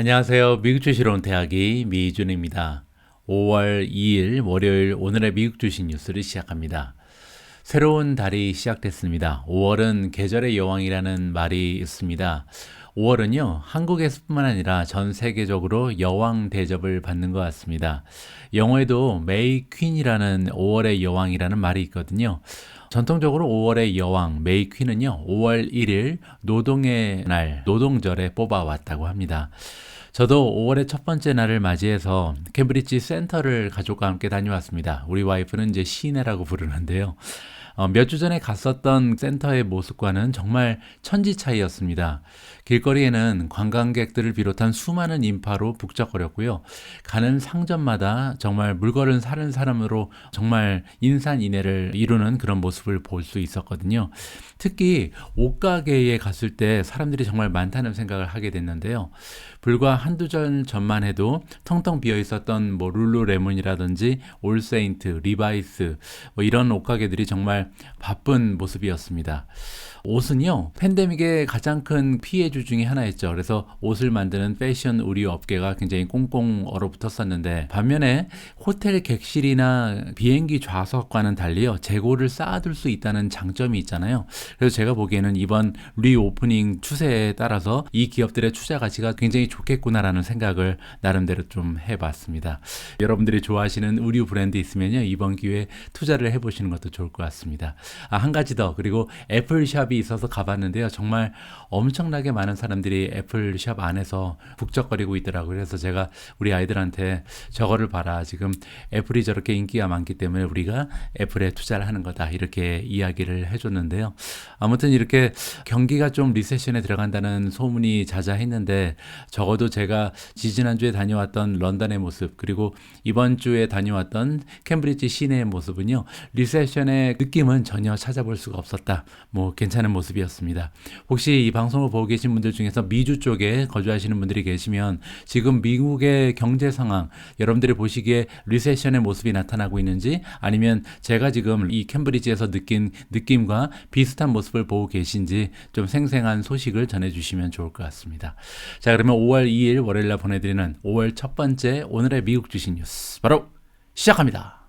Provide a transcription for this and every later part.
안녕하세요. 미국 주식으로 온 대학이 미준입니다. 5월 2일 월요일 오늘의 미국 주식 뉴스를 시작합니다. 새로운 달이 시작됐습니다. 5월은 계절의 여왕이라는 말이 있습니다. 5월은요, 한국에서뿐만 아니라 전 세계적으로 여왕 대접을 받는 것 같습니다. 영어에도 메이 퀸이라는 5월의 여왕이라는 말이 있거든요. 전통적으로 5월의 여왕, 메이 퀸은요, 5월 1일 노동의 날, 노동절에 뽑아왔다고 합니다. 저도 5월의 첫 번째 날을 맞이해서 캠브리지 센터를 가족과 함께 다녀왔습니다. 우리 와이프는 이제 시내라고 부르는데요. 몇 주 전에 갔었던 센터의 모습과는 정말 천지 차이였습니다. 길거리에는 관광객들을 비롯한 수많은 인파로 북적거렸고요. 가는 상점마다 정말 물건을 사는 사람으로 정말 인산인해를 이루는 그런 모습을 볼 수 있었거든요. 특히 옷가게에 갔을 때 사람들이 정말 많다는 생각을 하게 됐는데요. 불과 한두 달 전만 해도 텅텅 비어 있었던 룰루레몬이라든지 올세인트, 리바이스 이런 옷가게들이 정말 바쁜 모습이었습니다. 옷은요, 팬데믹의 가장 큰 피해주 중에 하나였죠. 그래서 옷을 만드는 패션 의류 업계가 굉장히 꽁꽁 얼어붙었었는데, 반면에 호텔 객실이나 비행기 좌석과는 달리요, 재고를 쌓아둘 수 있다는 장점이 있잖아요. 그래서 제가 보기에는 이번 리오프닝 추세에 따라서 이 기업들의 투자 가치가 굉장히 좋겠구나라는 생각을 나름대로 좀 해봤습니다. 여러분들이 좋아하시는 의류 브랜드 있으면요, 이번 기회에 투자를 해보시는 것도 좋을 것 같습니다. 한 가지 더, 그리고 애플샵이 있어서 가봤는데요. 정말 엄청나게 많은 사람들이 애플샵 안에서 북적거리고 있더라고요. 그래서 제가 우리 아이들한테 저거를 봐라. 지금 애플이 저렇게 인기가 많기 때문에 우리가 애플에 투자를 하는 거다. 이렇게 이야기를 해줬는데요. 아무튼 이렇게 경기가 좀 리세션에 들어간다는 소문이 자자했는데 적어도 제가 지지난주에 다녀왔던 런던의 모습 그리고 이번 주에 다녀왔던 캠브리지 시내의 모습은요. 리세션의 느낌은 전혀 찾아볼 수가 없었다. 괜찮은 모습이었습니다. 혹시 이 방송을 보고 계신 분들 중에서 미주 쪽에 거주하시는 분들이 계시면 지금 미국의 경제 상황 여러분들이 보시기에 리세션의 모습이 나타나고 있는지 아니면 제가 지금 이 캠브리지에서 느낀 느낌과 비슷한 모습을 보고 계신지 좀 생생한 소식을 전해주시면 좋을 것 같습니다. 자, 그러면 5월 2일 월요일날 보내드리는 5월 첫 번째 오늘의 미국 주식 뉴스 바로 시작합니다.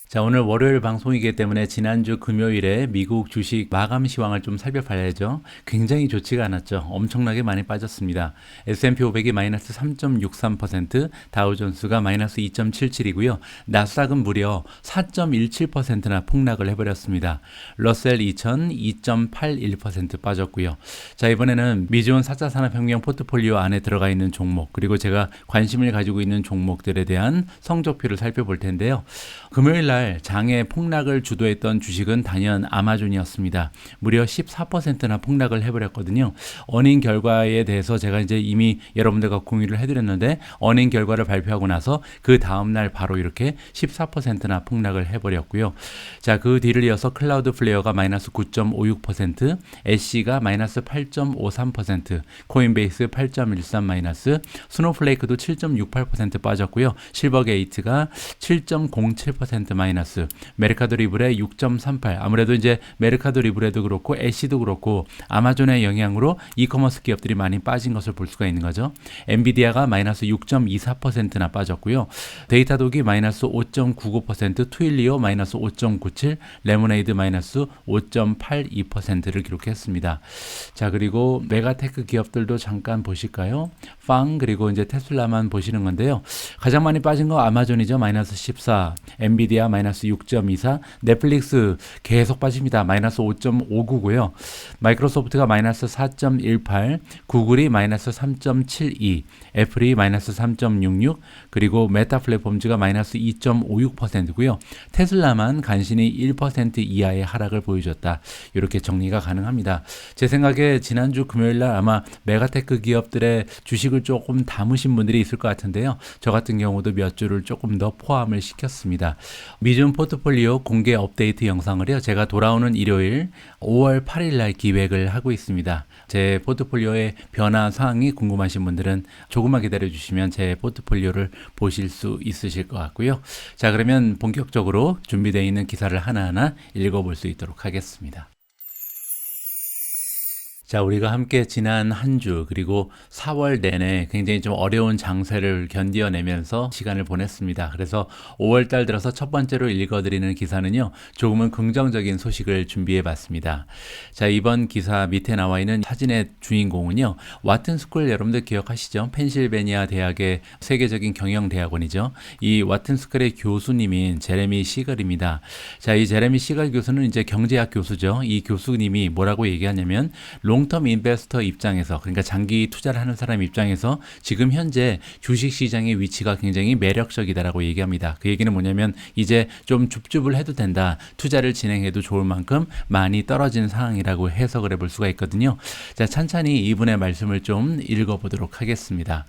자, 오늘 월요일 방송이기 때문에 지난주 금요일에 미국 주식 마감 시황을 좀 살펴봐야죠. 굉장히 좋지가 않았죠. 엄청나게 많이 빠졌습니다. S&P 500이 마이너스 3.63%, 다우존스가 마이너스 2.77이고요. 나스닥은 무려 4.17%나 폭락을 해버렸습니다. 러셀 2000 2.81% 빠졌고요. 자, 이번에는 미주온 4차 산업혁명 포트폴리오 안에 들어가 있는 종목 그리고 제가 관심을 가지고 있는 종목들에 대한 성적표를 살펴볼 텐데요. 금요일 날 장의 폭락을 주도했던 주식은 단연 아마존이었습니다. 무려 14%나 폭락을 해버렸거든요. 어닝 결과에 대해서 제가 이제 이미 여러분들과 공유를 해드렸는데 어닝 결과를 발표하고 나서 그 다음날 바로 이렇게 14%나 폭락을 해버렸고요. 자, 그 뒤를 이어서 클라우드 플레이어가 마이너스 9.56%, 애쉬가 마이너스 8.53%, 코인베이스 8.13 마이너스, 스노플레이크도 7.68% 빠졌고요. 실버게이트가 7.07% 마이너스, 메르카도 리브레 6.38. 아무래도 이제 메르카도 리브레도 그렇고 애쉬도 그렇고 아마존의 영향으로 이커머스 기업들이 많이 빠진 것을 볼 수가 있는 거죠. 엔비디아가 마이너스 6.24%나 빠졌고요. 데이터독이 마이너스 5.99%, 트윌리오 마이너스 5.97, 레모네이드 마이너스 5.82%를 기록했습니다. 자, 그리고 메가테크 기업들도 잠깐 보실까요? 팡 그리고 이제 테슬라만 보시는 건데요. 가장 많이 빠진 거 아마존이죠. 마이너스 14, 엔비디아 마이너스 6.24, 넷플릭스 계속 빠집니다. 마이너스 5.59고요. 마이크로소프트가 마이너스 4.18, 구글이 마이너스 3.72, 애플이 마이너스 3.66, 그리고 메타 플랫폼즈가 마이너스 2.56%고요. 테슬라만 간신히 1% 이하의 하락을 보여줬다. 이렇게 정리가 가능합니다. 제 생각에 지난주 금요일날 아마 메가테크 기업들의 주식을 조금 담으신 분들이 있을 것 같은데요. 저 같은 경우도 몇 주를 조금 더 포함을 시켰습니다. 미준 포트폴리오 공개 업데이트 영상을요. 제가 돌아오는 일요일 5월 8일 날 기획을 하고 있습니다. 제 포트폴리오의 변화 사항이 궁금하신 분들은 조금만 기다려 주시면 제 포트폴리오를 보실 수 있으실 것 같고요. 자, 그러면 본격적으로 준비되어 있는 기사를 하나하나 읽어볼 수 있도록 하겠습니다. 자, 우리가 함께 지난 한 주, 그리고 4월 내내 굉장히 좀 어려운 장세를 견뎌내면서 시간을 보냈습니다. 그래서 5월 달 들어서 첫 번째로 읽어드리는 기사는요, 조금은 긍정적인 소식을 준비해 봤습니다. 자, 이번 기사 밑에 나와 있는 사진의 주인공은요, 와튼 스쿨 여러분들 기억하시죠? 펜실베니아 대학의 세계적인 경영대학원이죠. 이 와튼 스쿨의 교수님인 제레미 시걸입니다. 자, 이 제레미 시걸 교수는 이제 경제학 교수죠. 이 교수님이 뭐라고 얘기하냐면, 롱텀 인베스터 입장에서, 그러니까 장기 투자를 하는 사람 입장에서 지금 현재 주식시장의 위치가 굉장히 매력적이다라고 얘기합니다. 그 얘기는 뭐냐면 이제 좀 줍줍을 해도 된다. 투자를 진행해도 좋을 만큼 많이 떨어진 상황이라고 해석을 해볼 수가 있거든요. 자, 찬찬히 이분의 말씀을 좀 읽어보도록 하겠습니다.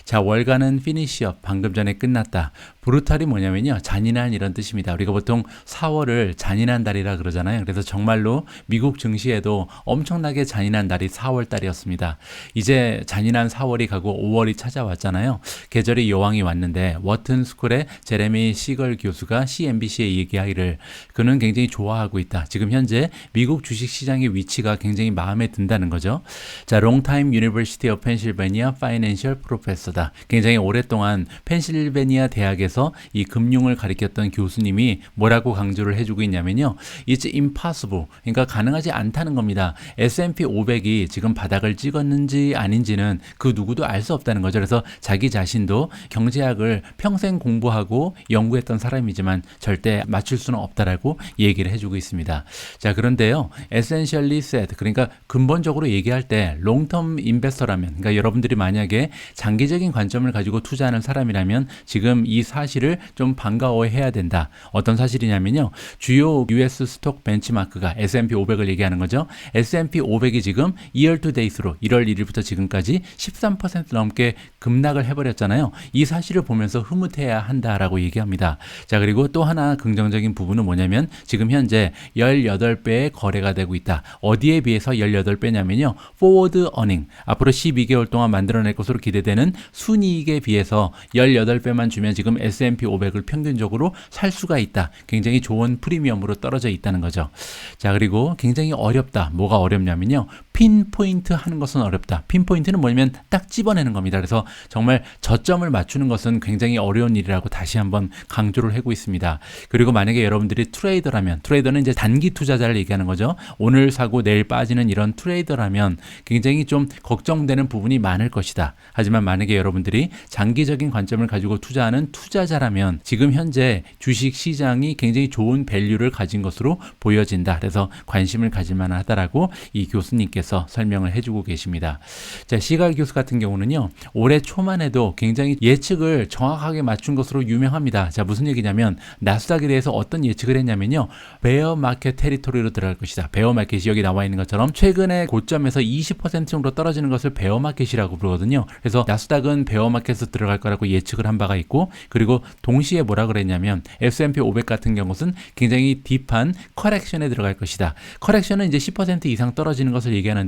자, 월간은 피니시업, 방금 전에 끝났다. 브루탈이 뭐냐면요, 잔인한 이런 뜻입니다. 우리가 보통 4월을 잔인한 달이라 그러잖아요. 그래서 정말로 미국 증시에도 엄청나게 잔인한 날이 4월 달이었습니다. 이제 잔인한 4월이 가고 5월이 찾아왔잖아요. 계절의 여왕이 왔는데 워튼 스쿨의 제레미 시걸 교수가 CNBC에 얘기하기를 그는 굉장히 좋아하고 있다. 지금 현재 미국 주식 시장의 위치가 굉장히 마음에 든다는 거죠. 자, 롱타임 유니버시티 오브 펜실베니아 파이낸셜 프로페서다. 굉장히 오랫동안 펜실베니아 대학에서 이 금융을 가르쳤던 교수님이 뭐라고 강조를 해주고 있냐면요, It's impossible. 그러니까 가능하지 않다는 겁니다. S&P 500이 지금 바닥을 찍었는지 아닌지는 그 누구도 알 수 없다는 거죠. 그래서 자기 자신도 경제학을 평생 공부하고 연구했던 사람이지만 절대 맞출 수는 없다라고 얘기를 해주고 있습니다. 자, 그런데요, essentially said, 그러니까 근본적으로 얘기할 때 롱텀 인베스터라면, 그러니까 여러분들이 만약에 장기적인 관점을 가지고 투자하는 사람이라면 지금 이 사실을 좀 반가워해야 된다. 어떤 사실이냐면요, 주요 US 스톡 벤치마크가 S&P 500을 얘기하는 거죠. S&P 500이 지금 year to date로 1월 1일부터 지금까지 13% 넘게 급락을 해버렸잖아요. 이 사실을 보면서 흐뭇해야 한다라고 얘기합니다. 자, 그리고 또 하나 긍정적인 부분은 뭐냐면 지금 현재 18배의 거래가 되고 있다. 어디에 비해서 18배냐면요, forward earning, 앞으로 12개월 동안 만들어낼 것으로 기대되는 순이익에 비해서 18배만 주면 지금 S&P 500을 평균적으로 살 수가 있다. 굉장히 좋은 프리미엄으로 떨어져 있다는 거죠. 자, 그리고 굉장히 어렵다. 뭐가 어렵냐면요, 핀포인트 하는 것은 어렵다. 핀포인트는 뭐냐면 딱 집어내는 겁니다. 그래서 정말 저점을 맞추는 것은 굉장히 어려운 일이라고 다시 한번 강조를 하고 있습니다. 그리고 만약에 여러분들이 트레이더라면, 트레이더는 이제 단기 투자자를 얘기하는 거죠. 오늘 사고 내일 빠지는 이런 트레이더라면 굉장히 좀 걱정되는 부분이 많을 것이다. 하지만 만약에 여러분들이 장기적인 관점을 가지고 투자하는 투자자라면 지금 현재 주식 시장이 굉장히 좋은 밸류를 가진 것으로 보여진다. 그래서 관심을 가질 만하다라고 이 교수님께서 설명을 해주고 계십니다. 자, 시갈 교수 같은 경우는요, 올해 초만 해도 굉장히 예측을 정확하게 맞춘 것으로 유명합니다. 자, 무슨 얘기냐면 나스닥에 대해서 어떤 예측을 했냐면요, 베어 마켓 테리토리로 들어갈 것이다. 베어 마켓이 여기 나와 있는 것처럼 최근에 고점에서 20% 정도 떨어지는 것을 베어 마켓이라고 부르거든요. 그래서 나스닥은 베어 마켓에서 들어갈 거라고 예측을 한 바가 있고, 그리고 동시에 뭐라 그랬냐면 S&P 500 같은 경우는 굉장히 딥한 커렉션에 들어갈 것이다. 커렉션은 이제 10% 이상 떨어지는 것을 얘기하는데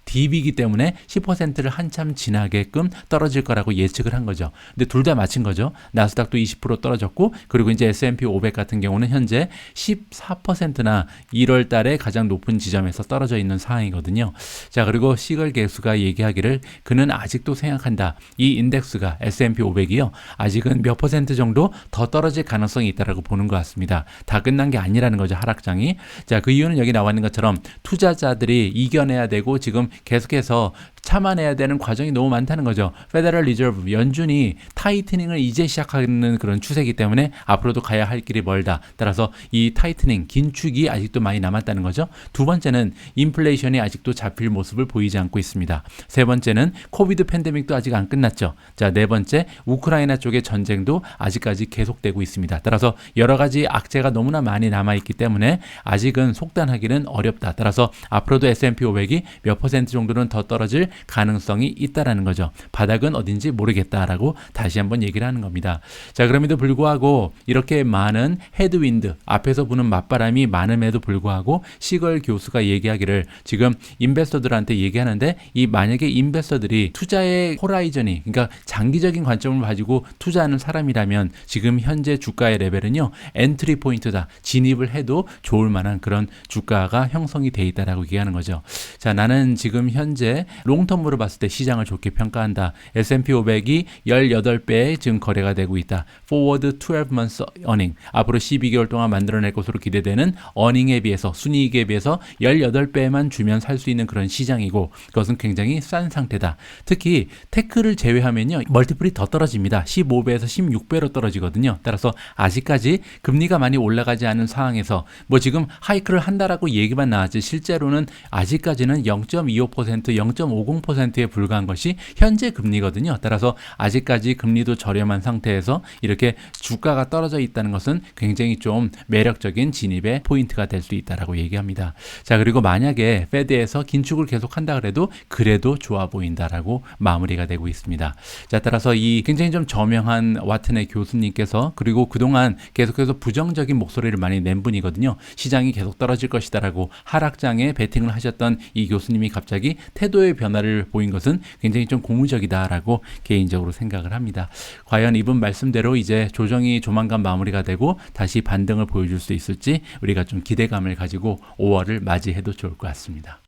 딥이기 때문에 10%를 한참 지나게끔 떨어질 거라고 예측을 한 거죠. 근데 둘 다 맞힌 거죠. 나스닥도 20% 떨어졌고, 그리고 이제 S&P 500 같은 경우는 현재 14%나 1월 달에 가장 높은 지점에서 떨어져 있는 상황이거든요. 자, 그리고 시걸 교수가 얘기하기를 그는 아직도 생각한다. 이 인덱스가 S&P 500이요, 아직은 몇 퍼센트 정도 더 떨어질 가능성이 있다라고 보는 것 같습니다. 다 끝난 게 아니라는 거죠, 하락장이. 자, 그 이유는 여기 나와 있는 것처럼 투자자들이 이겨내야 되고 지금 계속해서 참아내야 되는 과정이 너무 많다는 거죠. 페더럴 리저브, 연준이 타이트닝을 이제 시작하는 그런 추세이기 때문에 앞으로도 가야 할 길이 멀다. 따라서 이 타이트닝, 긴축이 아직도 많이 남았다는 거죠. 두 번째는 인플레이션이 아직도 잡힐 모습을 보이지 않고 있습니다. 세 번째는 코비드 팬데믹도 아직 안 끝났죠. 자, 네 번째, 우크라이나 쪽의 전쟁도 아직까지 계속되고 있습니다. 따라서 여러 가지 악재가 너무나 많이 남아있기 때문에 아직은 속단하기는 어렵다. 따라서 앞으로도 S&P 500이 몇 퍼센트 정도는 더 떨어질 가능성이 있다라는 거죠. 바닥은 어딘지 모르겠다라고 다시 한번 얘기를 하는 겁니다. 자, 그럼에도 불구하고 이렇게 많은 헤드윈드, 앞에서 부는 맞바람이 많음에도 불구하고 시걸 교수가 얘기하기를 지금 인베스터들한테 얘기하는데, 이 만약에 인베스터들이 투자의 호라이전이, 그러니까 장기적인 관점을 가지고 투자하는 사람이라면 지금 현재 주가의 레벨은요, 엔트리 포인트다. 진입을 해도 좋을 만한 그런 주가가 형성이 돼 있다라고 얘기하는 거죠. 자, 나는 지금 현재 롱텀으로 봤을 때 시장을 좋게 평가한다. S&P 500이 18배에 지금 거래가 되고 있다. Forward 12 months earning, 앞으로 12개월 동안 만들어낼 것으로 기대되는 earning에 비해서, 순이익에 비해서 18배만 주면 살 수 있는 그런 시장이고, 그것은 굉장히 싼 상태다. 특히 테크를 제외하면요, 멀티플이 더 떨어집니다. 15배에서 16배로 떨어지거든요. 따라서 아직까지 금리가 많이 올라가지 않은 상황에서 뭐 지금 하이크를 한다라고 얘기만 나왔지, 실제로는 아직까지는 0.25%, 0.50%에 불과한 것이 현재 금리거든요. 따라서 아직까지 금리도 저렴한 상태에서 이렇게 주가가 떨어져 있다는 것은 굉장히 좀 매력적인 진입의 포인트가 될 수 있다라고 얘기합니다. 자, 그리고 만약에 페드에서 긴축을 계속한다 그래도 좋아 보인다라고 마무리가 되고 있습니다. 자, 따라서 이 굉장히 좀 저명한 와트네 교수님께서, 그리고 그동안 계속해서 부정적인 목소리를 많이 낸 분이거든요. 시장이 계속 떨어질 것이다라고 하락장에 베팅을 하셨던 이 교수님이 갑자기 태도의 변화를 보인 것은 굉장히 좀 고무적이다라고 개인적으로 생각을 합니다. 과연 이분 말씀대로 이제 조정이 조만간 마무리가 되고 다시 반등을 보여줄 수 있을지 우리가 좀 기대감을 가지고 5월을 맞이해도 좋을 것 같습니다.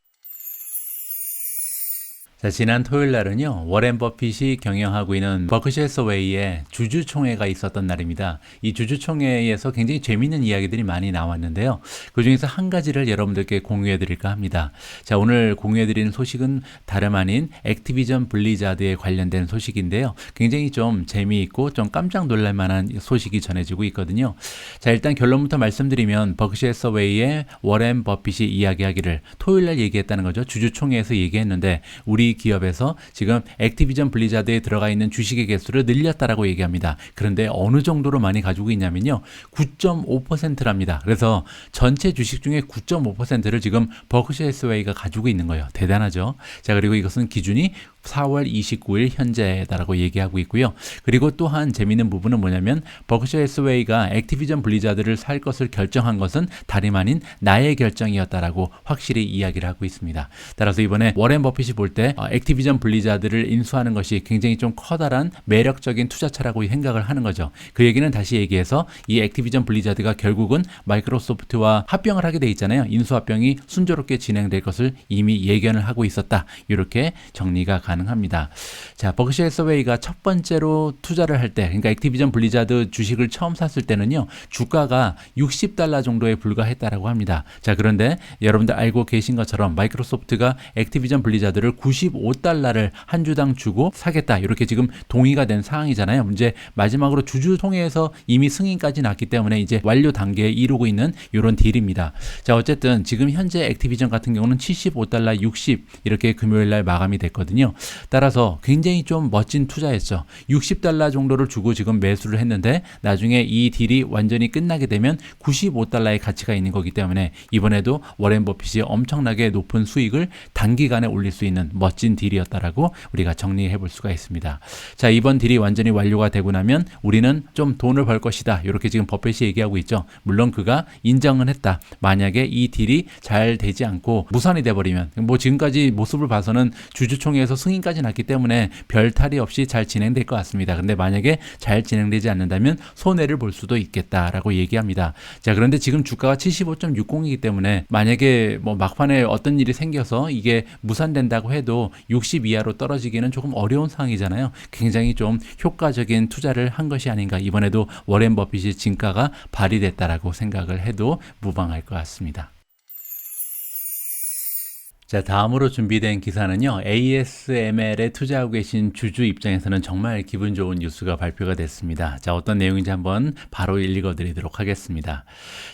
자, 지난 토요일 날은요, 워렌 버핏이 경영하고 있는 버크셔 해서웨이의 주주총회가 있었던 날입니다. 이 주주총회에서 굉장히 재미있는 이야기들이 많이 나왔는데요. 그 중에서 한 가지를 여러분들께 공유해 드릴까 합니다. 자, 오늘 공유해 드리는 소식은 다름 아닌 액티비전 블리자드에 관련된 소식인데요. 굉장히 좀 재미있고 좀 깜짝 놀랄 만한 소식이 전해지고 있거든요. 자, 일단 결론부터 말씀드리면 버크셔 해서웨이의 워렌 버핏이 이야기하기를 토요일 날 얘기했다는 거죠. 주주총회에서 얘기했는데, 우리 기업에서 지금 액티비전 블리자드에 들어가 있는 주식의 개수를 늘렸다라고 얘기합니다. 그런데 어느 정도로 많이 가지고 있냐면요, 9.5%랍니다. 그래서 전체 주식 중에 9.5%를 지금 버크셔 해서웨이가 가지고 있는 거예요. 대단하죠? 자, 그리고 이것은 기준이 4월 29일 현재다라고 얘기하고 있고요. 그리고 또한 재미있는 부분은 뭐냐면, 버크셔 해서웨이가 액티비전 블리자드를 살 것을 결정한 것은 다름 아닌 나의 결정이었다라고 확실히 이야기를 하고 있습니다. 따라서 이번에 워렌 버핏이 볼 때 액티비전 블리자드를 인수하는 것이 굉장히 좀 커다란 매력적인 투자처라고 생각을 하는 거죠. 그 얘기는 다시 얘기해서 이 액티비전 블리자드가 결국은 마이크로소프트와 합병을 하게 돼 있잖아요. 인수합병이 순조롭게 진행될 것을 이미 예견을 하고 있었다. 이렇게 정리가 가능합니다. 자, 버크셔 해서웨이가 첫 번째로 투자를 할 때, 그러니까 액티비전 블리자드 주식을 처음 샀을 때는요, 주가가 $60 정도에 불과했다라고 합니다. 자, 그런데 여러분들 알고 계신 것처럼 마이크로소프트가 액티비전 블리자드를 $95를 한 주당 주고 사겠다, 이렇게 지금 동의가 된 상황이잖아요. 문제 마지막으로 주주총회에서 이미 승인까지 났기 때문에 이제 완료 단계에 이르고 있는 이런 딜입니다. 자, 어쨌든 지금 현재 액티비전 같은 경우는 $75, 60 이렇게 금요일 날 마감이 됐거든요. 따라서 굉장히 좀 멋진 투자였죠. $60 정도를 주고 지금 매수를 했는데, 나중에 이 딜이 완전히 끝나게 되면 $95의 가치가 있는 거기 때문에 이번에도 워렌 버핏이 엄청나게 높은 수익을 단기간에 올릴 수 있는 멋진 딜이었다라고 우리가 정리해 볼 수가 있습니다. 자, 이번 딜이 완전히 완료가 되고 나면 우리는 좀 돈을 벌 것이다, 이렇게 지금 버핏이 얘기하고 있죠. 물론 그가 인정은 했다. 만약에 이 딜이 잘 되지 않고 무산이 돼버리면, 뭐 지금까지 모습을 봐서는 주주총회에서 승인까지 났기 때문에 별 탈이 없이 잘 진행될 것 같습니다. 근데 만약에 잘 진행되지 않는다면 손해를 볼 수도 있겠다라고 얘기합니다. 자, 그런데 지금 주가가 75.60이기 때문에 만약에 뭐 막판에 어떤 일이 생겨서 이게 무산된다고 해도 60 이하로 떨어지기는 조금 어려운 상황이잖아요. 굉장히 좀 효과적인 투자를 한 것이 아닌가. 이번에도 워렌 버핏의 진가가 발휘됐다라고 생각을 해도 무방할 것 같습니다. 자, 다음으로 준비된 기사는요, ASML에 투자하고 계신 주주 입장에서는 정말 기분 좋은 뉴스가 발표가 됐습니다. 자, 어떤 내용인지 한번 바로 읽어드리도록 하겠습니다.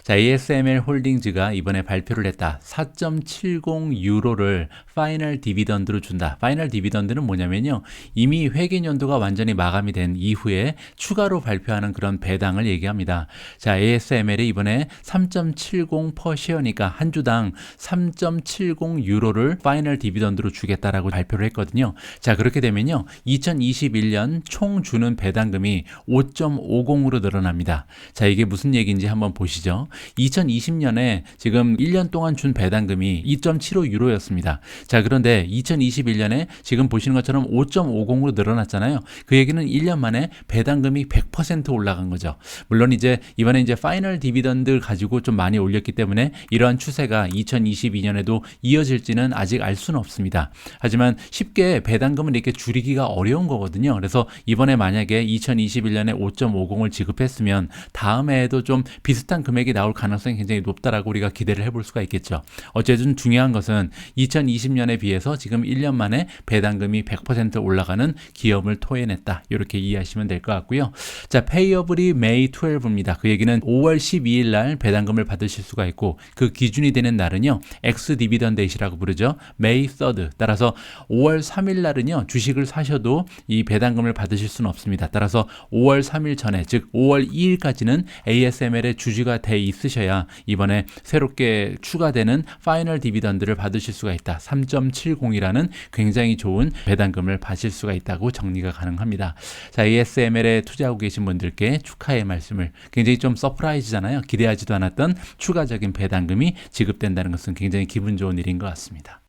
자, ASML 홀딩즈가 이번에 발표를 했다. 4.70 유로를 파이널 디비던드로 준다. 파이널 디비던드는 뭐냐면요, 이미 회계연도가 완전히 마감이 된 이후에 추가로 발표하는 그런 배당을 얘기합니다. 자, ASML이 이번에 3.70 퍼 쉐어니까 한 주당 3.70 유로 2유로를 파이널 디비던드로 주겠다라고 발표를 했거든요. 자, 그렇게 되면요. 2021년 총 주는 배당금이 5.50으로 늘어납니다. 자, 이게 무슨 얘기인지 한번 보시죠. 2020년에 지금 1년 동안 준 배당금이 2.75유로였습니다. 자, 그런데 2021년에 지금 보시는 것처럼 5.50으로 늘어났잖아요. 그 얘기는 1년 만에 배당금이 100% 올라간 거죠. 물론 이제 이번에 이제 파이널 디비던드 가지고 좀 많이 올렸기 때문에 이러한 추세가 2022년에도 이어질지는 아직 알 수는 없습니다. 하지만 쉽게 배당금을 이렇게 줄이기가 어려운 거거든요. 그래서 이번에 만약에 2021년에 5.50을 지급했으면 다음 해에도 좀 비슷한 금액이 나올 가능성이 굉장히 높다라고 우리가 기대를 해볼 수가 있겠죠. 어쨌든 중요한 것은 2020년에 비해서 지금 1년 만에 배당금이 100% 올라가는 기업을 토해냈다. 이렇게 이해하시면 될 것 같고요. 자, 페이어블이 May 12입니다. 그 얘기는 5월 12일 날 배당금을 받으실 수가 있고 그 기준이 되는 날은요. 엑스 디비던 데이시라고 부르죠. May 3rd. 따라서 5월 3일 날은요. 주식을 사셔도 이 배당금을 받으실 수는 없습니다. 따라서 5월 3일 전에 즉 5월 2일까지는 ASML에 주주가 돼 있으셔야 이번에 새롭게 추가되는 파이널 디비던드를 받으실 수가 있다. 3.70이라는 굉장히 좋은 배당금을 받으실 수가 있다고 정리가 가능합니다. 자, ASML에 투자하고 계신 분들께 축하의 말씀을 굉장히 좀 서프라이즈잖아요. 기대하지도 않았던 추가적인 배당금이 지급된다는 것은 굉장히 기분 좋은 일인 것 같습니다.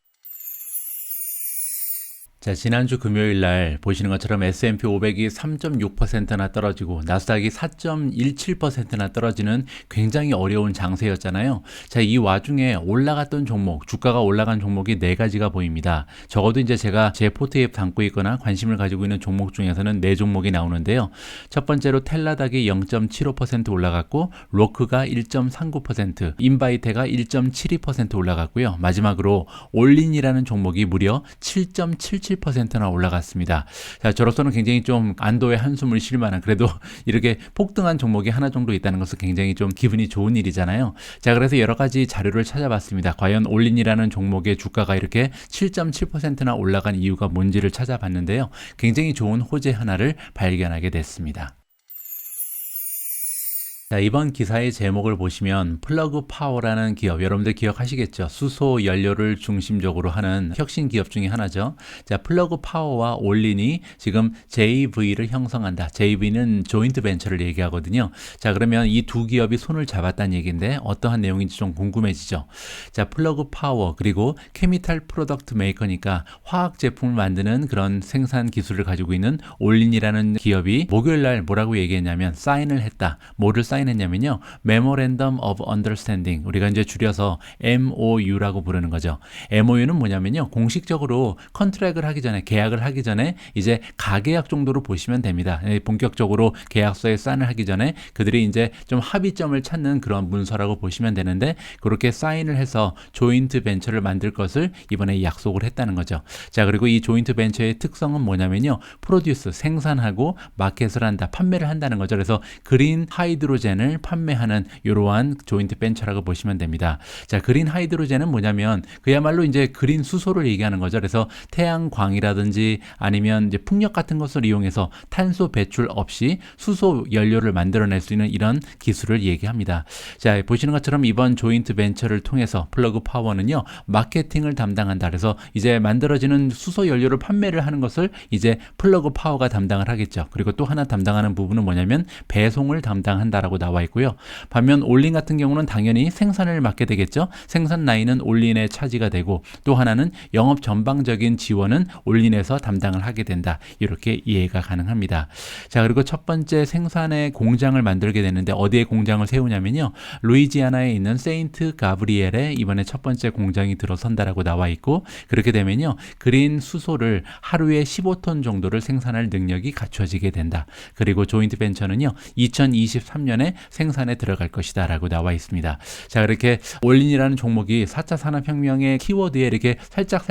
자, 지난주 금요일 날 보시는 것처럼 S&P 500이 3.6%나 떨어지고 나스닥이 4.17%나 떨어지는 굉장히 어려운 장세였잖아요. 자, 이 와중에 올라갔던 종목, 주가가 올라간 종목이 4가지가 보입니다. 적어도 이제 제가 제 포트에 담고 있거나 관심을 가지고 있는 종목 중에서는 4종목이 나오는데요. 첫 번째로 텔라닥이 0.75% 올라갔고 로크가 1.39%, 인바이테가 1.72% 올라갔고요. 마지막으로 올린이라는 종목이 무려 7.77%나 올라갔습니다. 자, 저로서는 굉장히 좀 안도의 한숨을 쉴 만한 그래도 이렇게 폭등한 종목이 하나 정도 있다는 것은 굉장히 좀 기분이 좋은 일이잖아요. 자, 그래서 여러 가지 자료를 찾아봤습니다. 과연 올린이라는 종목의 주가가 이렇게 7.7%나 올라간 이유가 뭔지를 찾아봤는데요. 굉장히 좋은 호재 하나를 발견하게 됐습니다. 자, 이번 기사의 제목을 보시면 플러그 파워라는 기업, 여러분들 기억하시겠죠? 수소 연료를 중심적으로 하는 혁신 기업 중에 하나죠. 자, 플러그 파워와 올린이 지금 JV를 형성한다. JV는 조인트 벤처를 얘기하거든요. 자, 그러면 이 두 기업이 손을 잡았다는 얘기인데 어떠한 내용인지 좀 궁금해지죠. 자, 플러그 파워 그리고 케미탈 프로덕트 메이커니까 화학 제품을 만드는 그런 생산 기술을 가지고 있는 올린이라는 기업이 목요일 날 뭐라고 얘기했냐면 사인을 했다. 뭐를 사인했냐면요. Memorandum of Understanding. 우리가 이제 줄여서 MOU라고 부르는 거죠. MOU는 뭐냐면요. 공식적으로 컨트랙을 하기 전에, 계약을 하기 전에 이제 가계약 정도로 보시면 됩니다. 본격적으로 계약서에 사인을 하기 전에 그들이 이제 좀 합의점을 찾는 그런 문서라고 보시면 되는데 그렇게 사인을 해서 조인트 벤처를 만들 것을 이번에 약속을 했다는 거죠. 자, 그리고 이 조인트 벤처의 특성은 뭐냐면요. 프로듀스, 생산하고 마켓을 한다, 판매를 한다는 거죠. 그래서 그린 하이드로젠을 판매하는 이러한 조인트 벤처라고 보시면 됩니다. 자, 그린 하이드로젠은 뭐냐면 그야말로 이제 그린 수소를 얘기하는 거죠. 그래서 태양광이라든지 아니면 이제 풍력 같은 것을 이용해서 탄소 배출 없이 수소 연료를 만들어낼 수 있는 이런 기술을 얘기합니다. 자, 보시는 것처럼 이번 조인트 벤처를 통해서 플러그 파워는요, 마케팅을 담당한다. 그래서 이제 만들어지는 수소 연료를 판매를 하는 것을 이제 플러그 파워가 담당을 하겠죠. 그리고 또 하나 담당하는 부분은 뭐냐면 배송을 담당한다라고 나와 있고요. 반면 올린 같은 경우는 당연히 생산을 맡게 되겠죠. 생산 라인은 올린의 차지가 되고 또 하나는 영업 전방적인 지원은 올린에서 담당을 하게 된다. 이렇게 이해가 가능합니다. 자, 그리고 첫 번째 생산의 공장을 만들게 되는데 어디에 공장을 세우냐면요. 루이지아나에 있는 세인트 가브리엘에 이번에 첫 번째 공장이 들어선다라고 나와 있고 그렇게 되면요. 그린 수소를 하루에 15톤 정도를 생산할 능력이 갖춰지게 된다. 그리고 조인트 벤처는요. 2023년에 생산에 들어갈 것이다 라고 나와 있습니다. 자, 이렇게 올린이라는 종목이 4차 산업혁명의 키워드에 이렇게 살짝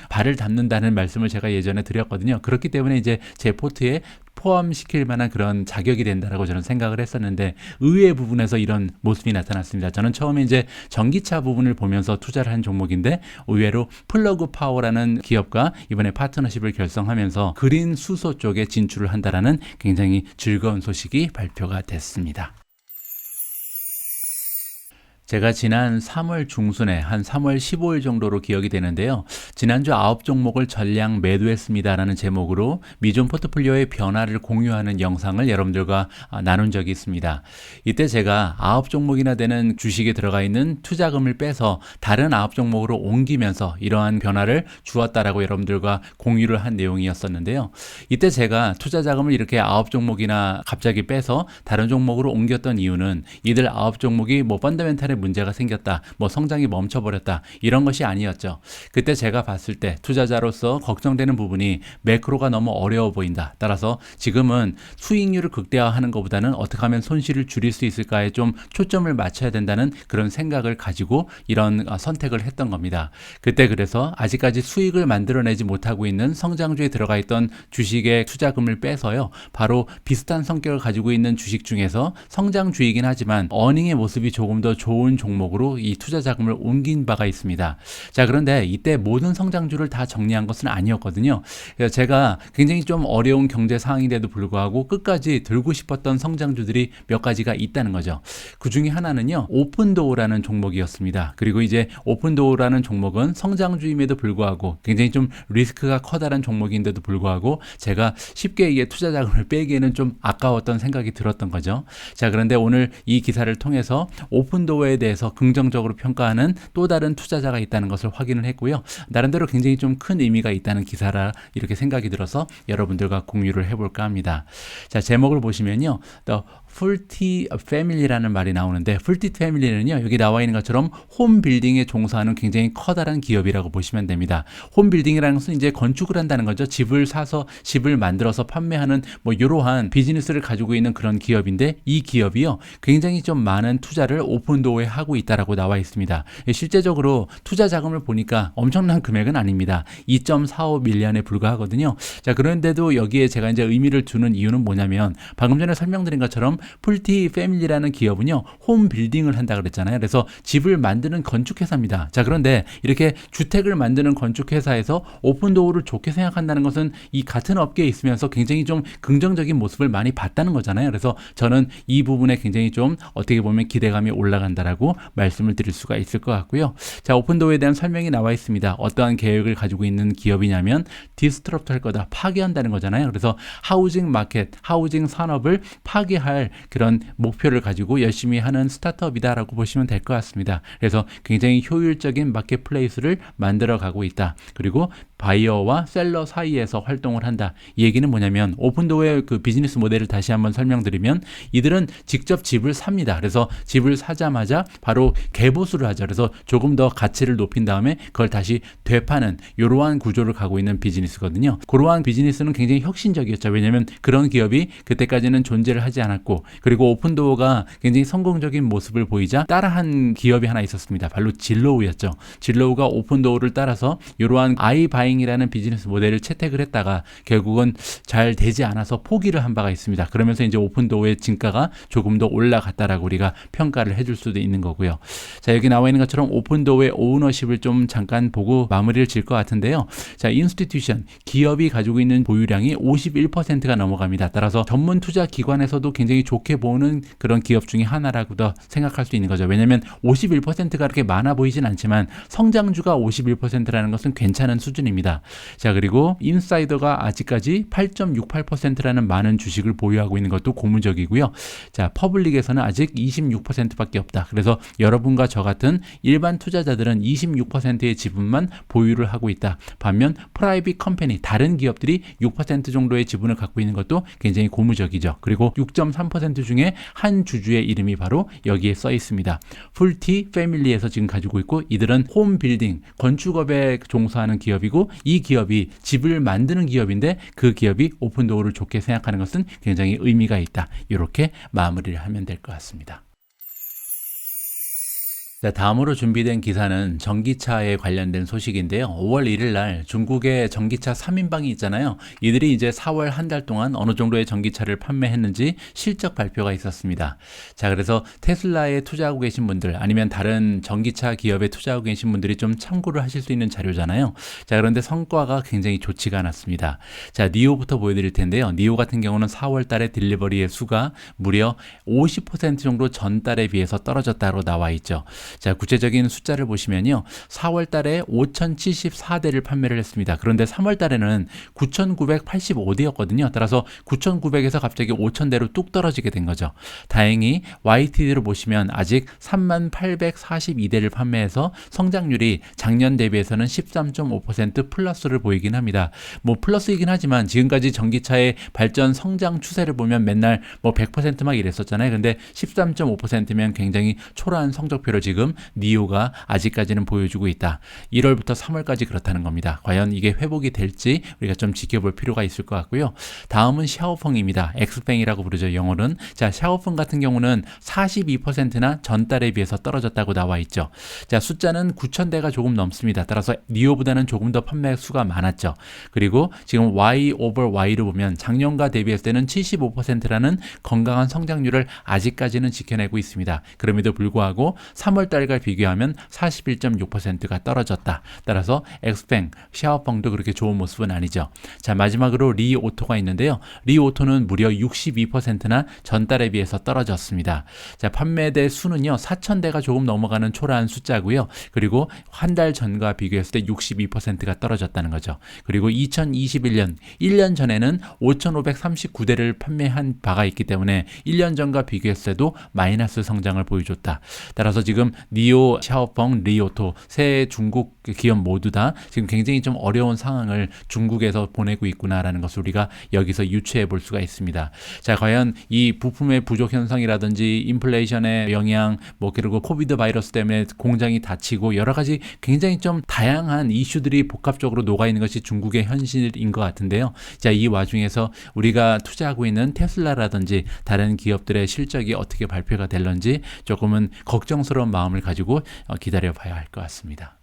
발을 담는다는 말씀을 제가 예전에 드렸거든요. 그렇기 때문에 이제 제 포트에 포함시킬 만한 그런 자격이 된다라고 저는 생각을 했었는데 의외의 부분에서 이런 모습이 나타났습니다. 저는 처음에 이제 전기차 부분을 보면서 투자를 한 종목인데 의외로 플러그 파워라는 기업과 이번에 파트너십을 결성하면서 그린 수소 쪽에 진출을 한다라는 굉장히 즐거운 소식이 발표가 됐습니다. 제가 지난 3월 중순에 한 3월 15일 정도로 기억이 되는데요. 지난주 9종목을 전량 매도했습니다라는 제목으로 미존 포트폴리오의 변화를 공유하는 영상을 여러분들과 나눈 적이 있습니다. 이때 제가 9종목이나 되는 주식에 들어가 있는 투자금을 빼서 다른 9종목으로 옮기면서 이러한 변화를 주었다라고 여러분들과 공유를 한 내용이었었는데요. 이때 제가 투자 자금을 이렇게 9종목이나 갑자기 빼서 다른 종목으로 옮겼던 이유는 이들 9종목이 뭐 펀더멘탈에 문제가 생겼다, 뭐 성장이 멈춰버렸다, 이런 것이 아니었죠. 그때 제가 봤을 때 투자자로서 걱정되는 부분이 매크로가 너무 어려워 보인다. 따라서 지금은 수익률을 극대화하는 것보다는 어떻게 하면 손실을 줄일 수 있을까에 좀 초점을 맞춰야 된다는 그런 생각을 가지고 이런 선택을 했던 겁니다. 그때 그래서 아직까지 수익을 만들어내지 못하고 있는 성장주에 들어가 있던 주식의 투자금을 빼서요, 바로 비슷한 성격을 가지고 있는 주식 중에서 성장주이긴 하지만 어닝의 모습이 조금 더 좋은 종목으로 이 투자 자금을 옮긴 바가 있습니다. 자, 그런데 이때 모든 성장주를 다 정리한 것은 아니었거든요. 그래서 제가 굉장히 좀 어려운 경제 상황인데도 불구하고 끝까지 들고 싶었던 성장주들이 몇 가지가 있다는 거죠. 그 중에 하나는요, 오픈도어라는 종목이었습니다. 그리고 이제 오픈도어라는 종목은 성장주임에도 불구하고 굉장히 좀 리스크가 커다란 종목인데도 불구하고 제가 쉽게 이게 투자 자금을 빼기에는 좀 아까웠던 생각이 들었던 거죠. 자, 그런데 오늘 이 기사를 통해서 오픈도어에 대해서 긍정적으로 평가하는 또 다른 투자자가 있다는 것을 확인을 했고요. 나름대로 굉장히 좀 큰 의미가 있다는 기사라 이렇게 생각이 들어서 여러분들과 공유를 해볼까 합니다. 자, 제목을 보시면요, The 풀티 패밀리라는 말이 나오는데, 풀티 패밀리는요, 여기 나와 있는 것처럼 홈빌딩에 종사하는 굉장히 커다란 기업이라고 보시면 됩니다. 홈빌딩이라는 것은 이제 건축을 한다는 거죠. 집을 사서 집을 만들어서 판매하는 뭐 이러한 비즈니스를 가지고 있는 그런 기업인데, 이 기업이요, 굉장히 좀 많은 투자를 오픈도어에 하고 있다라고 나와 있습니다. 실제적으로 투자 자금을 보니까 엄청난 금액은 아닙니다. 2.45밀리언에 불과하거든요. 자, 그런데도 여기에 제가 이제 의미를 두는 이유는 뭐냐면, 방금 전에 설명드린 것처럼 풀티 패밀리라는 기업은요, 홈 빌딩을 한다 그랬잖아요. 그래서 집을 만드는 건축회사입니다. 자, 그런데 이렇게 주택을 만드는 건축회사에서 오픈도어를 좋게 생각한다는 것은 이 같은 업계에 있으면서 굉장히 좀 긍정적인 모습을 많이 봤다는 거잖아요. 그래서 저는 이 부분에 굉장히 좀 어떻게 보면 기대감이 올라간다라고 말씀을 드릴 수가 있을 것 같고요. 자, 오픈도어에 대한 설명이 나와 있습니다. 어떠한 계획을 가지고 있는 기업이냐면 디스트럽트 할 거다, 파괴한다는 거잖아요. 그래서 하우징 마켓, 하우징 산업을 파괴할 그런 목표를 가지고 열심히 하는 스타트업이다라고 보시면 될 것 같습니다. 그래서 굉장히 효율적인 마켓플레이스를 만들어 가고 있다. 그리고 바이어와 셀러 사이에서 활동을 한다. 이 얘기는 뭐냐면, 오픈도어의 그 비즈니스 모델을 다시 한번 설명드리면, 이들은 직접 집을 삽니다. 그래서 집을 사자마자 바로 개보수를 하죠. 그래서 조금 더 가치를 높인 다음에 그걸 다시 되파는 이러한 구조를 가고 있는 비즈니스거든요. 그러한 비즈니스는 굉장히 혁신적이었죠. 왜냐하면 그런 기업이 그때까지는 존재를 하지 않았고, 그리고 오픈도어가 굉장히 성공적인 모습을 보이자 따라한 기업이 하나 있었습니다. 바로 진로우였죠. 진로우가 오픈도어를 따라서 이러한 아이바잉이라는 비즈니스 모델을 채택을 했다가 결국은 잘 되지 않아서 포기를 한 바가 있습니다. 그러면서 이제 오픈도어의 진가가 조금 더 올라갔다라고 우리가 평가를 해줄 수도 있는 거고요. 자, 여기 나와 있는 것처럼 오픈도어의 오너십을 좀 잠깐 보고 마무리를 질 것 같은데요. 자, 인스티튜션, 기업이 가지고 있는 보유량이 51%가 넘어갑니다. 따라서 전문 투자 기관에서도 굉장히 좋게 보는 그런 기업 중에 하나라고도 생각할 수 있는 거죠. 왜냐하면 51%가 그렇게 많아 보이진 않지만 성장주가 51%라는 것은 괜찮은 수준입니다. 자, 그리고 인사이더가 아직까지 8.68%라는 많은 주식을 보유하고 있는 것도 고무적이고요. 자, 퍼블릭에서는 아직 26%밖에 없다. 그래서 여러분과 저 같은 일반 투자자들은 26%의 지분만 보유를 하고 있다. 반면 프라이빗 컴퍼니, 다른 기업들이 6% 정도의 지분을 갖고 있는 것도 굉장히 고무적이죠. 그리고 6.3% 중에 한 주주의 이름이 바로 여기에 써 있습니다. 풀티 패밀리에서 지금 가지고 있고, 이들은 홈 빌딩, 건축업에 종사하는 기업이고, 이 기업이 집을 만드는 기업인데 그 기업이 오픈도어를 좋게 생각하는 것은 굉장히 의미가 있다. 이렇게 마무리를 하면 될 것 같습니다. 자, 다음으로 준비된 기사는 전기차에 관련된 소식인데요. 5월 1일 날 중국의 전기차 3인방이 있잖아요. 이들이 이제 4월 한 달 동안 어느 정도의 전기차를 판매했는지 실적 발표가 있었습니다. 자, 그래서 테슬라에 투자하고 계신 분들 아니면 다른 전기차 기업에 투자하고 계신 분들이 좀 참고를 하실 수 있는 자료잖아요. 자, 그런데 성과가 굉장히 좋지가 않았습니다. 자, 니오부터 보여드릴 텐데요. 니오 같은 경우는 4월 달에 딜리버리의 수가 무려 50% 정도 전달에 비해서 떨어졌다고 나와 있죠. 자, 구체적인 숫자를 보시면요. 4월 달에 5,074대를 판매를 했습니다. 그런데 3월 달에는 9,985대였거든요. 따라서 9,900에서 갑자기 5,000대로 뚝 떨어지게 된 거죠. 다행히 YTD로 보시면 아직 38,842대를 판매해서 성장률이 작년 대비해서는 13.5% 플러스를 보이긴 합니다. 뭐 플러스이긴 하지만 지금까지 전기차의 발전 성장 추세를 보면 맨날 뭐 100% 막 이랬었잖아요. 근데 13.5%면 굉장히 초라한 성적표를 지금 니오가 아직까지는 보여주고 있다. 1월부터 3월까지 그렇다는 겁니다. 과연 이게 회복이 될지 우리가 좀 지켜볼 필요가 있을 것 같고요. 다음은 샤오펑입니다. 엑스팽이라고 부르죠. 영어는. 자, 샤오펑 같은 경우는 42%나 전달에 비해서 떨어졌다고 나와 있죠. 자, 숫자는 9,000대가 조금 넘습니다. 따라서 니오보다는 조금 더 판매 수가 많았죠. 그리고 지금 Y over Y로 보면 작년과 대비했을 때는 75%라는 건강한 성장률을 아직까지는 지켜내고 있습니다. 그럼에도 불구하고 3월 달과 비교하면 41.6%가 떨어졌다. 따라서 엑스팽, 샤오펑도 그렇게 좋은 모습은 아니죠. 자, 마지막으로 리오토가 있는데요. 리오토는 무려 62%나 전달에 비해서 떨어졌습니다. 자, 판매대 수는요. 4,000대가 조금 넘어가는 초라한 숫자고요. 그리고 한 달 전과 비교했을 때 62%가 떨어졌다는 거죠. 그리고 2021년 1년 전에는 5,539대를 판매한 바가 있기 때문에 1년 전과 비교했을 때도 마이너스 성장을 보여줬다. 따라서 지금 니오, 샤오펑, 리오토 세 중국 기업 모두 다 지금 굉장히 좀 어려운 상황을 중국에서 보내고 있구나라는 것을 우리가 여기서 유추해 볼 수가 있습니다. 자, 과연 이 부품의 부족 현상이라든지 인플레이션의 영향, 뭐 그리고 코비드 바이러스 때문에 공장이 닫히고 여러 가지 굉장히 좀 다양한 이슈들이 복합적으로 녹아 있는 것이 중국의 현실인 것 같은데요. 자, 이 와중에서 우리가 투자하고 있는 테슬라라든지 다른 기업들의 실적이 어떻게 발표가 될런지 조금은 걱정스러운 마음을 가지고 기다려 봐야 할 것 같습니다.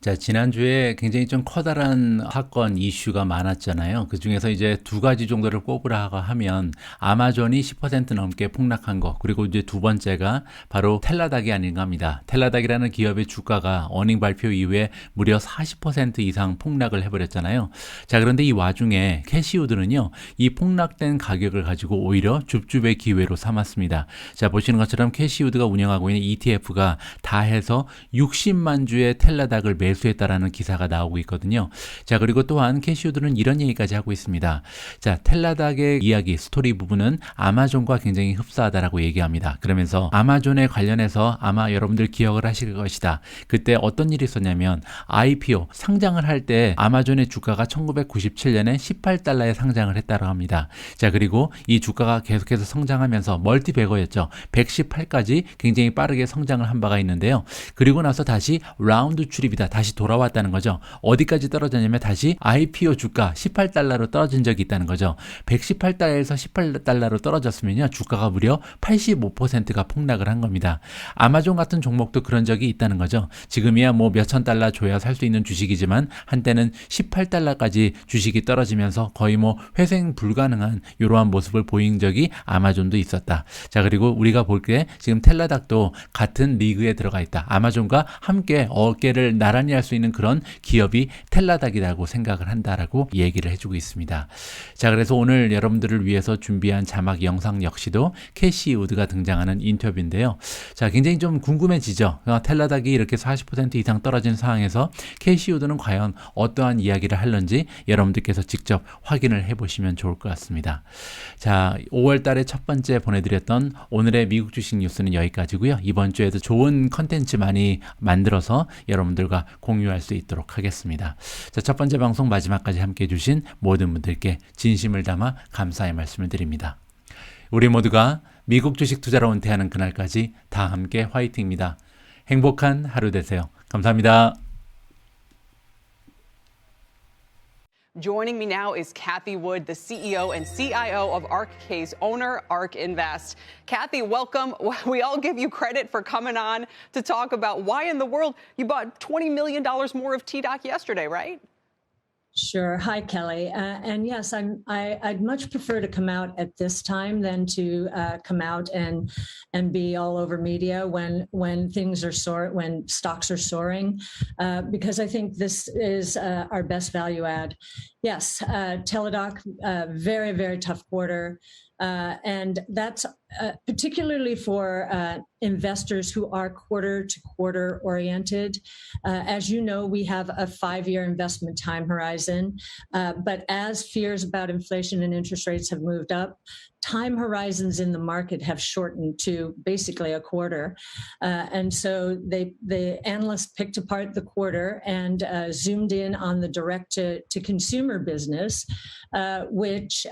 자, 지난주에 굉장히 좀 커다란 사건 이슈가 많았잖아요. 그 중에서 이제 두 가지 정도를 꼽으라고 하면 아마존이 10% 넘게 폭락한 거, 그리고 이제 두 번째가 바로 텔라닥이 아닌가 합니다. 텔라닥이라는 기업의 주가가 어닝 발표 이후에 무려 40% 이상 폭락을 해버렸잖아요. 자, 그런데 이 와중에 캐시우드는요, 이 폭락된 가격을 가지고 오히려 줍줍의 기회로 삼았습니다. 자, 보시는 것처럼 캐시우드가 운영하고 있는 ETF가 다 해서 60만 주의 텔라닥을 매수했다라는 기사가 나오고 있거든요. 자, 그리고 또한 캐시우드는 이런 얘기까지 하고 있습니다. 자, 텔라닥의 이야기, 스토리 부분은 아마존과 굉장히 흡사하다라고 얘기합니다. 그러면서 아마존에 관련해서 아마 여러분들 기억을 하실 것이다. 그때 어떤 일이 있었냐면 IPO, 상장을 할 때 아마존의 주가가 1997년에 18달러에 상장을 했다고 합니다. 자, 그리고 이 주가가 계속해서 성장하면서 멀티베거였죠. 118까지 굉장히 빠르게 성장을 한 바가 있는데요. 그리고 나서 다시 라운드 출입이다. 다시 돌아왔다는 거죠. 어디까지 떨어졌냐면 다시 IPO 주가 18달러로 떨어진 적이 있다는 거죠. 118달러에서 18달러로 떨어졌으면요. 주가가 무려 85%가 폭락을 한 겁니다. 아마존 같은 종목도 그런 적이 있다는 거죠. 지금이야 뭐 몇천 달러 줘야 살 수 있는 주식이지만 한때는 18달러까지 주식이 떨어지면서 거의 뭐 회생 불가능한 이러한 모습을 보인 적이 아마존도 있었다. 자, 그리고 우리가 볼 때 지금 텔라닥도 같은 리그에 들어가 있다. 아마존과 함께 어깨를 나란히 할 수 있는 그런 기업이 텔라닥이라고 생각을 한다라고 얘기를 해주고 있습니다. 자, 그래서 오늘 여러분들을 위해서 준비한 자막 영상 역시도 캐시 우드가 등장하는 인터뷰인데요. 자, 굉장히 좀 궁금해지죠. 텔라닥이 이렇게 40% 이상 떨어진 상황에서 캐시 우드는 과연 어떠한 이야기를 할런지 여러분들께서 직접 확인을 해보시면 좋을 것 같습니다. 자, 5월 달에 첫 번째 보내드렸던 오늘의 미국 주식 뉴스는 여기까지고요. 이번 주에도 좋은 컨텐츠 많이 만들어서 여러분들과 공유할 수 있도록 하겠습니다. 자, 첫 번째 방송 마지막까지 함께 해주신 모든 분들께 진심을 담아 감사의 말씀을 드립니다. 우리 모두가 미국 주식 투자로 은퇴하는 그날까지 다 함께 화이팅입니다. 행복한 하루 되세요. 감사합니다. Joining me now is Cathie Wood, the CEO and CIO of ARKK's owner, ARK Invest. Cathie, welcome. We all give you credit for coming on to talk about why in the world you bought $20 million more of TDOC yesterday, right? Sure. Hi, Kelly. And yes, I'd much prefer to come out at this time than to come out and be all over media when things are when stocks are soaring, because I think this is our best value add. Yes, Teladoc, very, very tough quarter. And that's particularly for investors who are quarter to quarter oriented. As you know, we have a 5-year investment time horizon. But as fears about inflation and interest rates have moved up, time horizons in the market have shortened to basically a quarter. And so the analysts picked apart the quarter and zoomed in on the direct to consumer business, which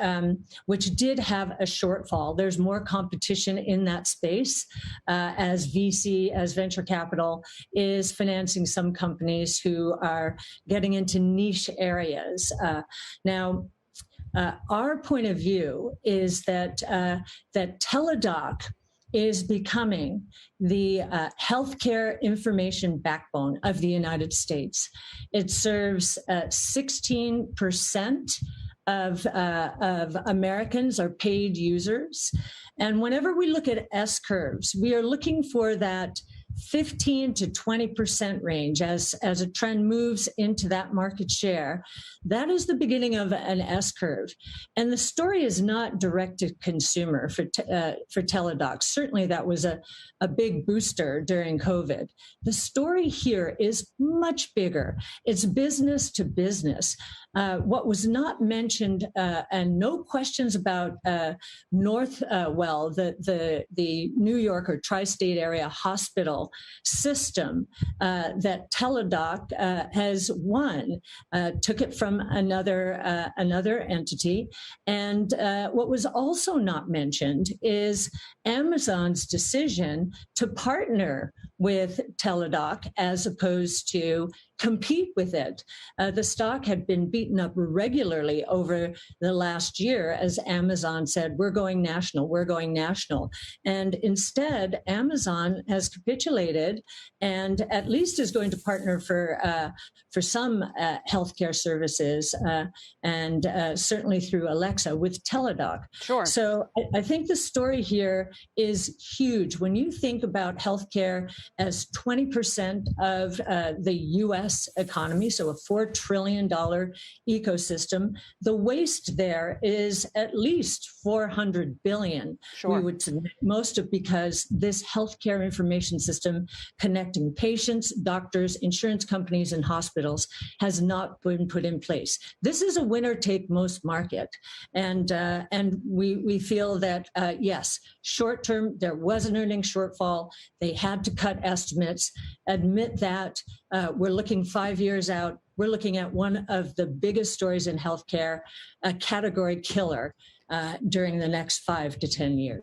did have a shortfall. There's more competition in that space as venture capital is financing some companies who are getting into niche areas. Now, our point of view is that Teladoc is becoming the healthcare information backbone of the United States. It serves 16% of Americans are paid users. And whenever we look at S-curves, we are looking for that 15 to 20% range as a trend moves into that market share. That is the beginning of an S-curve. And the story is not direct to consumer for Teladoc. Certainly that was a big booster during COVID. The story here is much bigger. It's business to business. What was not mentioned, and no questions about Northwell, the New York or tri-state area hospital system that Teladoc has won, took it from another entity. And what was also not mentioned is Amazon's decision to partner with Teladoc as opposed to compete with it. The stock had been beaten up regularly over the last year as Amazon said, we're going national. And instead, Amazon has capitulated and at least is going to partner for some healthcare services and certainly through Alexa with Teladoc. Sure. So I think the story here is huge. When you think about healthcare as 20% of the U.S. economy, so a $4 trillion ecosystem, the waste there is at least $400 billion. Sure. We would submit most of because this healthcare information system connecting patients, doctors, insurance companies, and hospitals has not been put in place. This is a winner-take-most market. And we feel that, yes, short-term, there was an earnings shortfall. They had to cut estimates, admit that. We're looking 5 years out. We're looking at one of the biggest stories in healthcare, a category killer during the next 5 to 10 years.